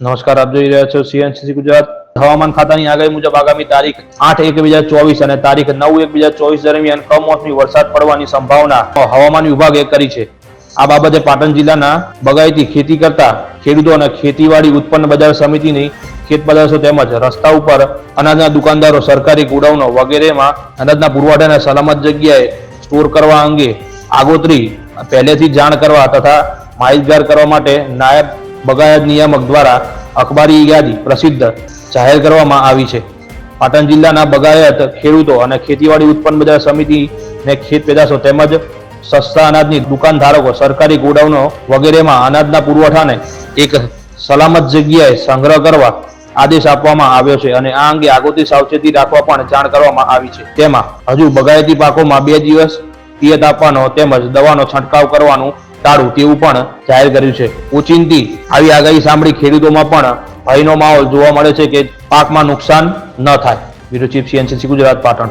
નમસ્કાર, આપ જોઈ રહ્યા છો સીએનસીસી ગુજરાત. હવામાન ખાતાની આગાહી મુજબ આગામી તારીખ 8/1/2024 અને તારીખ 9/1/2024 દરમિયાન કમોસમી વરસાદ પડવાની સંભાવના હવામાન વિભાગે કરી છે. આ બાબતે પાટણ જિલ્લાના બગાયતી ખેતી કરતા ખેડૂતો અને ખેતીવાડી ઉત્પન્ન બજાર સમિતિની ખેત પેદાશો તેમજ રસ્તા ઉપર અનાજના દુકાનદારો, સરકારી ગોડાઉનો વગેરેમાં અનાજના પુરવઠાને સલામત જગ્યાએ સ્ટોર કરવા અંગે આગોતરી પહેલેથી જાણ કરવા તથા માહિતગાર કરવા માટે નાયબ બગાયત નિયામક દ્વારા અખબારી યાદી પ્રસિદ્ધ જાહેર કરવામાં આવી છે. પાટણ જિલ્લાના બગાયત ખેડૂતો અને ખેતીવાડી ઉત્પન્ન બજાર સમિતિને ખેત પેદાશો તેમજ સસ્તા અનાજની દુકાન ધારકો, સરકારી ગોડાઉનો વગેરેમાં અનાજના પુરવઠાને એક સલામત જગ્યાએ સંગ્રહ કરવા આદેશ આપવામાં આવ્યો છે અને આ અંગે આગોતરી સાવચેતી રાખવા પણ જાણ કરવામાં આવી છે. તેમાં હજુ બગાયતી પાકોમાં 2 દિવસ પિયત આપવાનો તેમજ દવાનો છંટકાવ કરવાનું ટાળવું તેવું પણ જાહેર કર્યું છે. ઓચિંતી આવી આગાહી સાંભળી ખેડૂતોમાં પણ ભયનો માહોલ જોવા મળે છે કે પાકમાં નુકસાન ન થાય. Bureau chief, CNCC Gujarat, Patan.